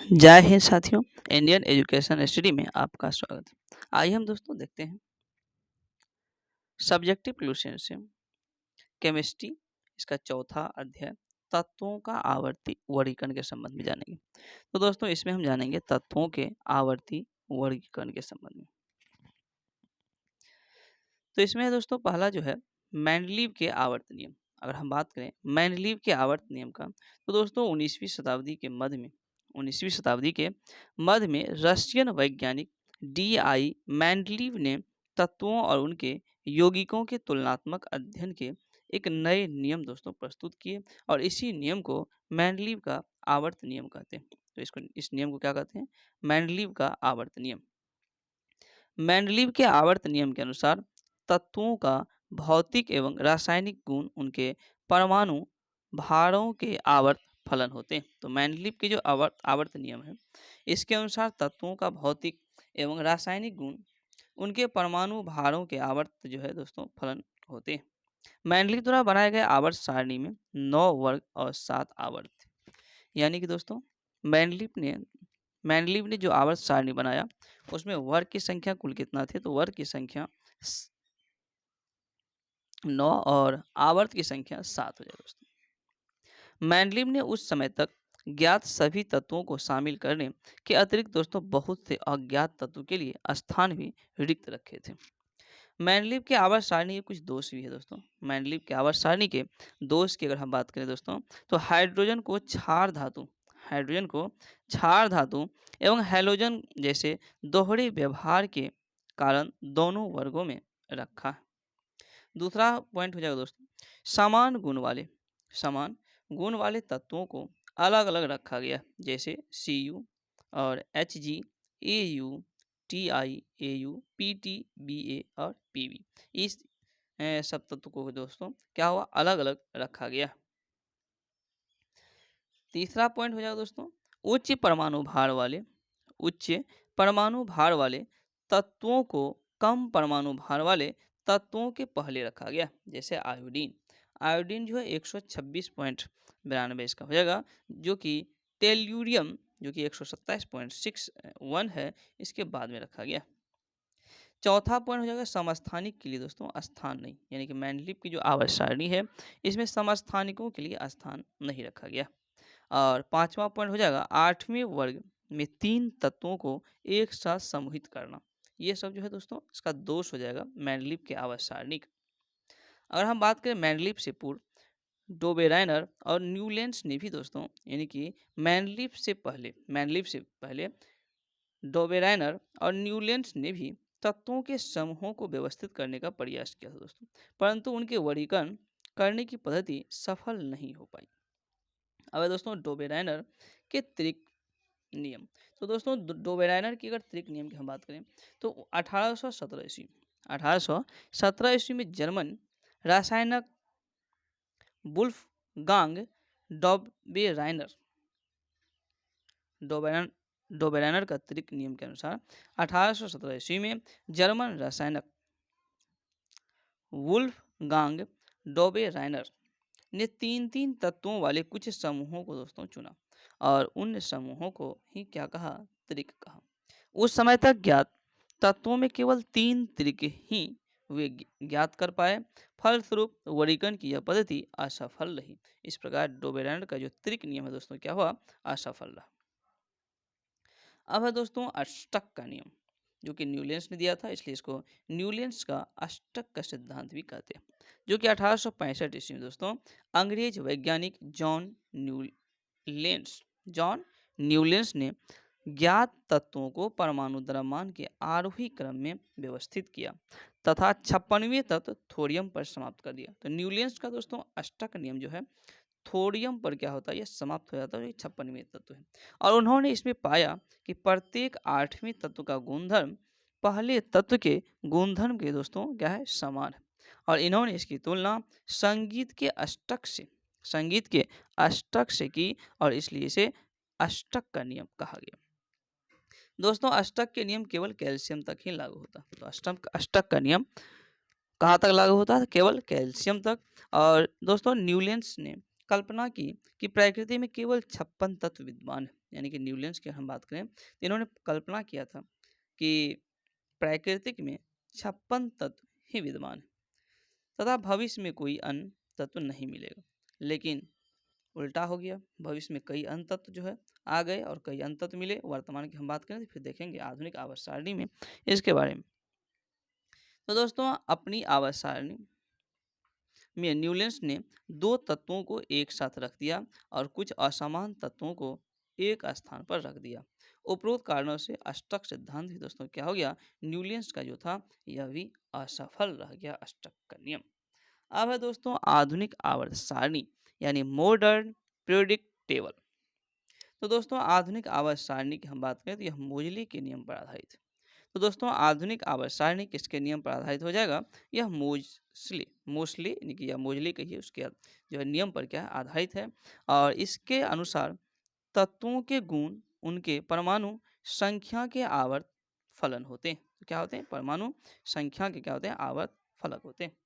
जय हिंद साथियों। Indian education study में आपका स्वागत है। आइए हम दोस्तों देखते हैं सब्जेक्टिव रिलेशनशिप केमिस्ट्री, इसका चौथा अध्याय तत्वों का आवर्ती वर्गीकरण के संबंध में जानेंगे। तो दोस्तों इसमें हम जानेंगे तत्वों के आवर्ती वर्गीकरण के संबंध में। तो इसमें दोस्तों पहला जो है मेंडलीव के आवर्त नियम। अगर हम बात करें मेंडलीव के आवर्त नियम का, तो दोस्तों 19वीं शताब्दी के मध्य में रशियन वैज्ञानिक डी.आई. मेंडलीव ने तत्वों और उनके यौगिकों के तुलनात्मक अध्ययन के एक नए नियम दोस्तों प्रस्तुत किए और इसी नियम को मेंडलीव का आवर्त नियम कहते हैं। तो इस नियम को क्या कहते हैं? मेंडलीव का आवर्त नियम। मेंडलीव के आवर्त नियम के अनुसार तत्वों का भौतिक एवं रासायनिक गुण उनके परमाणु भारों के आवर्त फलन होते हैं। तो मेंडलीव के जो आवर्त नियम है, इसके अनुसार तत्वों का भौतिक एवं रासायनिक गुण उनके परमाणु भारों के आवर्त जो है दोस्तों फलन होते हैं। मेंडलीव द्वारा बनाए गए आवर्त सारणी में 9 वर्ग और 7 आवर्त, यानी कि दोस्तों मेंडलीव ने जो आवर्त सारणी बनाया उसमें वर्ग की संख्या कुल कितना थे? तो वर्ग की संख्या 9 और आवर्त की संख्या 7 हो जाए दोस्तों। मेंडलीव ने उस समय तक ज्ञात सभी तत्वों को शामिल करने के अतिरिक्त दोस्तों बहुत से अज्ञात तत्वों के लिए स्थान भी रिक्त रखे थे। मेंडलीव के आवर्त सारणी के कुछ दोष भी है दोस्तों। मेंडलीव के आवर्त सारणी के दोष की अगर हम बात करें दोस्तों, तो हाइड्रोजन को क्षार धातु एवं हैलोजन जैसे दोहरे व्यवहार के कारण दोनों वर्गों में रखा है। दूसरा पॉइंट हो जाएगा दोस्तों, समान गुण वाले तत्वों को अलग अलग रखा गया, जैसे Cu और Hg, Au, Ti, Au, Pt, Ba और Pb। इस सब तत्वों को दोस्तों क्या हुआ? अलग अलग रखा गया। तीसरा पॉइंट हो जाएगा दोस्तों, उच्च परमाणु भार वाले तत्वों को कम परमाणु भार वाले तत्वों के पहले रखा गया, जैसे आयोडीन जो है 126.92 इसका हो जाएगा, जो कि टेल्यूरियम जो कि 127.61 है, इसके बाद में रखा गया। चौथा पॉइंट हो जाएगा समस्थानिक के लिए दोस्तों स्थान नहीं, यानी कि मेंडलीव की जो आवर्त सारणी है इसमें समस्थानिकों के लिए स्थान नहीं रखा गया। और पांचवा पॉइंट हो जाएगा 8वें वर्ग में 3 तत्वों को एक साथ समूहित करना। ये सब जो है दोस्तों इसका दोष हो जाएगा मेंडलीव के आवर्त सारणी का। अगर हम बात करें मेंडलीव से पूर्व डोबेराइनर और न्यूलैंड्स ने भी दोस्तों, यानी कि मेंडलीव से पहले डोबेराइनर और न्यूलैंड्स ने भी तत्वों के समूहों को व्यवस्थित करने का प्रयास किया था दोस्तों, परंतु उनके वर्गीकरण करने की पद्धति सफल नहीं हो पाई। अब दोस्तों डोबेराइनर के त्रिक नियम। तो दोस्तों डोबेराइनर की अगर त्रिक नियम की हम बात करें, तो 1817 ईस्वी में जर्मन रासायनक वुल्फगांग डोबेराइनर का त्रिक नियम के अनुसार 1817 ईस्वी में जर्मन रासायनक वुल्फगांग डोबेराइनर ने 3 तत्वों वाले कुछ समूहों को दोस्तों चुना और उन समूहों को ही क्या कहा? त्रिक कहा। उस समय तक ज्ञात तत्वों में केवल 3 त्रिक ही वे ज्ञात कर पाए। फलस्वरूप वर्गीकरण की यह पद्धति असफल रही। इस प्रकार डोबेराइनर का जो त्रिक नियम है दोस्तों क्या हुआ? असफल रहा। अब है दोस्तों अष्टक का नियम, जो कि न्यूलैंड्स ने दिया था, इसलिए इसको न्यूलैंड्स का अष्टक का सिद्धांत भी कहते हैं, जो कि 1865 ईस्वी में दोस्तों अंग्रेज वैज्ञानिक जॉन न्यूलैंड्स ने ज्ञात तत्वों को परमाणु द्रव्यमान के आरोही क्रम में व्यवस्थित किया तथा 56वें तत्व थोरियम पर समाप्त कर दिया। तो न्यूलैंड्स का दोस्तों अष्टक नियम जो है थोरियम पर क्या होता है? यह समाप्त हो जाता है, 56वें तत्व है। और उन्होंने इसमें पाया कि प्रत्येक 8वें तत्व का गुणधर्म पहले तत्व के गुणधर्म के दोस्तों क्या है? समान है। और इन्होंने इसकी तुलना संगीत के अष्टक से की और इसलिए इसे अष्टक का नियम कहा गया। दोस्तों अष्टक के नियम केवल कैल्शियम तक ही लागू होता है। तो अष्टक का नियम कहाँ तक लागू होता है? केवल कैल्शियम तक। और दोस्तों न्यूलैंड्स ने कल्पना की कि प्रकृति में केवल 56 तत्व विद्यमान है, यानी कि न्यूटन्स की हम बात करें तो इन्होंने कल्पना किया था कि प्राकृतिक में 56 तत्व ही विद्यमान है तथा भविष्य में कोई अन्य तत्व नहीं मिलेगा। लेकिन उल्टा हो गया, भविष्य में कई अन्य तत्व जो है आ गए और कई अन्य तत्व मिले। वर्तमान की हम बात करें तो फिर देखेंगे आधुनिक आवर्त सारणी में इसके बारे में। तो दोस्तों अपनी आवर्त सारणी में न्यूलैंड्स ने दो तत्वों को एक साथ रख दिया और कुछ असमान तत्वों को एक स्थान पर रख दिया। उपरोक्त कारणों से अष्टक सिद्धांत भी दोस्तों क्या हो गया, न्यूलैंड्स का जो था यह भी असफल रह गया अष्टक का नियम। अब है दोस्तों आधुनिक आवर्त सारणी यानी मॉडर्न पीरियोडिक टेबल। तो दोस्तों आधुनिक आवर्त सारणी की हम बात करें तो यह मोजले के नियम पर आधारित है। तो दोस्तों आधुनिक आवर्त सारणी किसके नियम पर आधारित हो जाएगा, यह मोस्टली मोस्टली यानी कि यह मोजले कहिए उसके जो है नियम पर क्या है आधारित है। और इसके अनुसार तत्वों के गुण उनके परमाणु संख्या के आवर्त फलन होते हैं। तो क्या होते हैं, परमाणु संख्या के क्या होते हैं, आवर्त फलक होते हैं।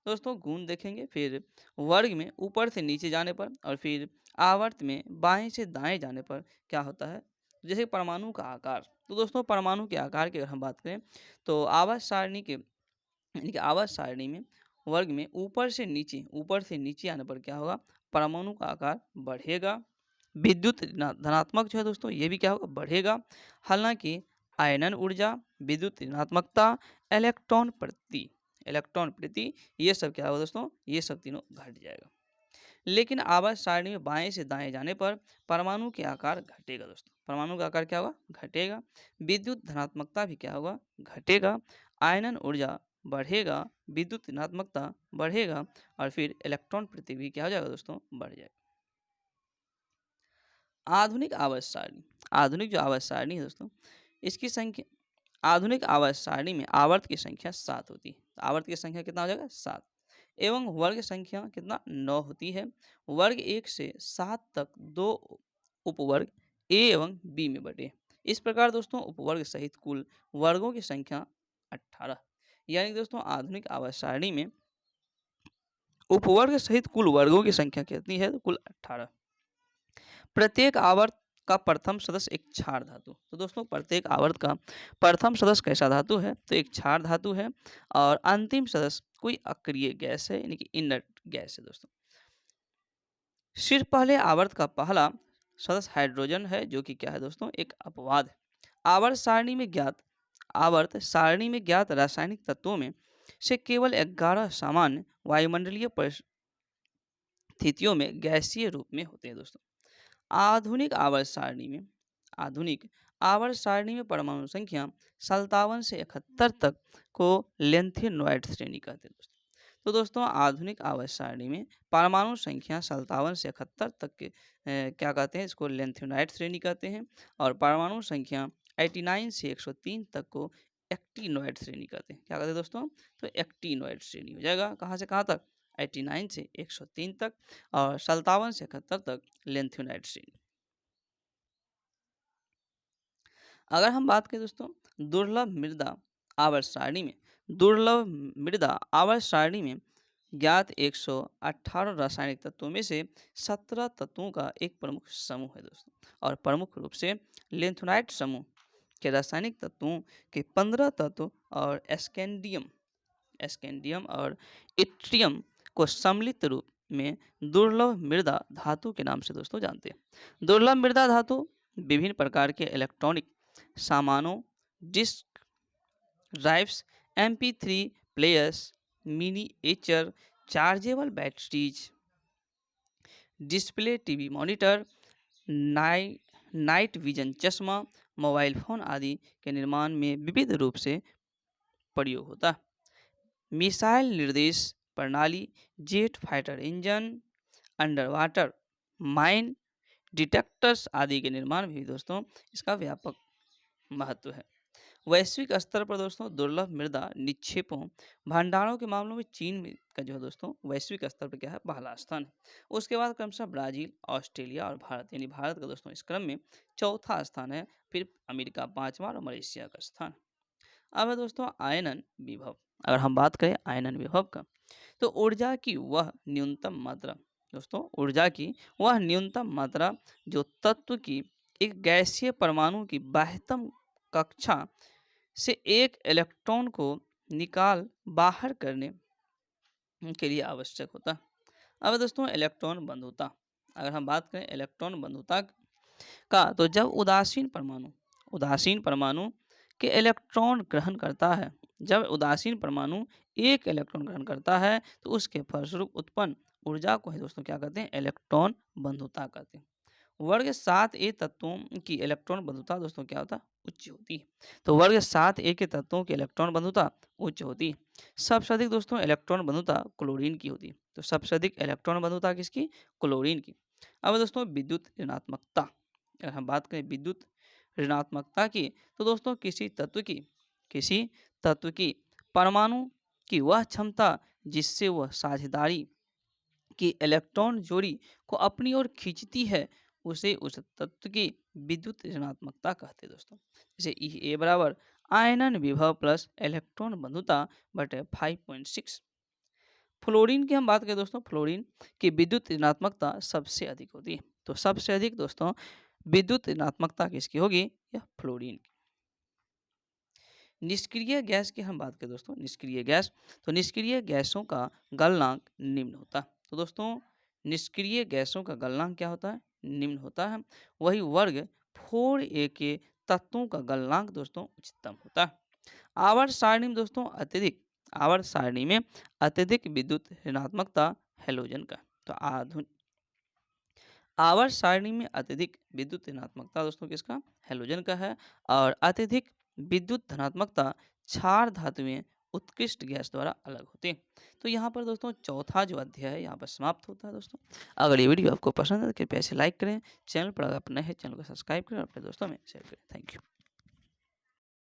दोस्तों गुण देखेंगे, फिर वर्ग में ऊपर से नीचे जाने पर और फिर आवर्त में बाएं से दाएं जाने पर क्या होता है, जैसे परमाणु का आकार। तो दोस्तों परमाणु के आकार की अगर हम बात करें तो आवर्त सारणी के यानी कि आवर्त सारणी में वर्ग में ऊपर से नीचे आने पर क्या होगा, परमाणु का आकार बढ़ेगा। विद्युत धनात्मक जो है दोस्तों ये भी क्या होगा, बढ़ेगा। हालांकि आयनन ऊर्जा, विद्युत ऋणात्मकता, इलेक्ट्रॉन प्रति ये सब क्या होगा दोस्तों, ये सब तीनों घट जाएगा। लेकिन आवर्त सारणी में बाएं से दाएं जाने पर परमाणु के आकार घटेगा दोस्तों, परमाणु का आकार क्या होगा, घटेगा। विद्युत धनात्मकता भी क्या होगा, घटेगा। आयनन ऊर्जा बढ़ेगा, विद्युत ऋणात्मकता बढ़ेगा और फिर इलेक्ट्रॉन प्रति भी क्या हो जाएगा दोस्तों, बढ़ जाएगा। आधुनिक आवर्त सारणी, आधुनिक जो आवर्त सारणी है दोस्तों इसकी संख्या, आधुनिक आवर्त सारणी में आवर्त की संख्या 7 होती है। तो आवर्त की संख्या कितना हो जाएगा, 7। एवं वर्ग संख्या कितना, 9 होती है। वर्ग 1 से 7 तक दो उपवर्ग ए एवं बी में बटे। इस प्रकार दोस्तों उपवर्ग सहित कुल वर्गों की संख्या 18, यानी कि दोस्तों आधुनिक आवर्त सारणी में उपवर्ग सहित कुल वर्गों की संख्या कितनी है, तो कुल 18। प्रत्येक आवर्त का प्रथम सदस्य एक क्षार धातु। तो दोस्तों प्रत्येक आवर्त का प्रथम सदस्य कैसा धातु है, तो एक क्षार धातु है। और अंतिम सदस्य कोई अक्रिय गैस है, यानी कि इनर्ट गैस है दोस्तों। सिर्फ पहले आवर्त का पहला सदस्य हाइड्रोजन है जो कि क्या है दोस्तों, एक अपवाद है। आवर्त सारणी में ज्ञात रासायनिक तत्वों में से केवल 11 सामान्य वायुमंडलीय परिस्थितियों में गैसीय रूप में होते हैं दोस्तों। आधुनिक आवर्त सारणी में परमाणु संख्या 57 से 71 तक को लेंथेनॉइड श्रेणी कहते हैं दोस्तों। तो दोस्तों आधुनिक आवर्त सारणी में परमाणु संख्या 57 से 71 तक के क्या कहते हैं, इसको लेंथेनॉइड श्रेणी कहते हैं। और परमाणु संख्या 89 से 103 तक को एक्टिनॉइड श्रेणी कहते हैं। क्या कहते हैं दोस्तों, तो एक्टिनॉइड श्रेणी हो जाएगा। कहाँ से कहाँ तक, 89 से 103 तक और 57 से 71 तक लेंथेनॉइड श्रेणी। अगर हम बात करें दोस्तों दुर्लभ मृदा आवर्त सारणी में, दुर्लभ मृदा आवर्त सारणी में ज्ञात 118 रासायनिक तत्वों में से 17 तत्वों का एक प्रमुख समूह है दोस्तों। और प्रमुख रूप से लेंथेनॉइड समूह के रासायनिक तत्वों के 15 तत्व और एस्केंडियम और इट्रियम को सम्मिलित रूप में दुर्लभ मृदा धातु के नाम से दोस्तों जानते हैं। दुर्लभ मृदा धातु विभिन्न प्रकार के इलेक्ट्रॉनिक सामानों, disk drives, MP3 players, miniature chargeable batteries, display TV monitor, night vision चश्मा, मोबाइल फोन आदि के निर्माण में विविध रूप से प्रयोग होता है। मिसाइल निर्देश प्रणाली, jet fighter engine, under water mine detectors आदि के निर्माण भी दोस्तों इसका व्यापक महत्व है। वैश्विक स्तर पर दोस्तों दुर्लभ मृदा निक्षेपों भंडारों के मामलों में चीन का जो है दोस्तों वैश्विक स्तर पर क्या है, पहला स्थान है। उसके बाद क्रमशः ब्राजील, ऑस्ट्रेलिया और भारत, यानी भारत का दोस्तों इस क्रम में चौथा स्थान है। फिर अमेरिका पांचवा और मलेशिया का स्थान। अब है दोस्तों आयनन विभव। अगर हम बात करें आयनन विभव का, तो ऊर्जा की वह न्यूनतम मात्रा दोस्तों ऊर्जा की वह न्यूनतम मात्रा जो तत्व की एक गैसीय परमाणु की बाह्यतम कक्षा से एक इलेक्ट्रॉन को निकाल बाहर करने के लिए आवश्यक होता है। अब दोस्तों इलेक्ट्रॉन बंधुता, अगर हम बात करें इलेक्ट्रॉन बंधुता का, तो जब उदासीन परमाणु के इलेक्ट्रॉन ग्रहण करता है, जब उदासीन परमाणु एक इलेक्ट्रॉन ग्रहण करता है तो उसके फलस्वरूप उत्पन्न ऊर्जा को ही दोस्तों क्या कहते हैं, इलेक्ट्रॉन बंधुता कहते हैं। वर्ग 7a तत्वों की इलेक्ट्रॉन बंधुता दोस्तों क्या होता है, उच्च होती है। तो वर्ग 7a के तत्वों की इलेक्ट्रॉन बंधुता उच्च होती है। सबसे अधिक दोस्तों इलेक्ट्रॉन बंधुता क्लोरीन की होती है। तो सबसे अधिक इलेक्ट्रॉन बंधुता किसकी, क्लोरीन की। अब दोस्तों विद्युत ऋणात्मकता, अगर हम बात करें विद्युत ऋणात्मकता की, तो दोस्तों किसी तत्व की परमाणु की वह क्षमता जिससे वह साझेदारी की इलेक्ट्रॉन जोड़ी को अपनी ओर खींचती है, उसे उस तत्व की विद्युत ऋणात्मकता कहते हैं दोस्तों। जैसे E बराबर आयनन विभव प्लस इलेक्ट्रॉन बंधुता बटे 5.6। फ्लोरीन की हम बात करें दोस्तों, फ्लोरीन की विद्युत ऋणात्मकता सबसे अधिक होती है। तो सबसे अधिक दोस्तों विद्युत ऋणात्मकता किसकी होगी, यह फ्लोरीन की। निष्क्रिय गैस की हम बात करें दोस्तों, निष्क्रिय गैस, तो निष्क्रिय गैसों का गलनांक निम्न होता है। तो दोस्तों निष्क्रिय गैसों का गलनांक क्या होता है, निम्न होता है। वही वर्ग 4a के तत्वों का गलनांक दोस्तों उच्चतम होता है। आवर्त सारणी में अत्यधिक विद्युत ऋणात्मकता हैलोजन का। तो आवर्त सारणी में अत्यधिक विद्युत ऋणात्मकता दोस्तों किसका, हैलोजन का है। और अत्यधिक विद्युत धनात्मकता क्षार धातुएं उत्कृष्ट गैस द्वारा अलग होते हैं। तो यहाँ पर दोस्तों चौथा जो अध्याय है यहाँ पर समाप्त होता है दोस्तों। अगर ये वीडियो आपको पसंद है तो कृपया इसे लाइक करें, चैनल पर अगर आप नए हैं चैनल को सब्सक्राइब करें और अपने दोस्तों में शेयर करें। Thank you.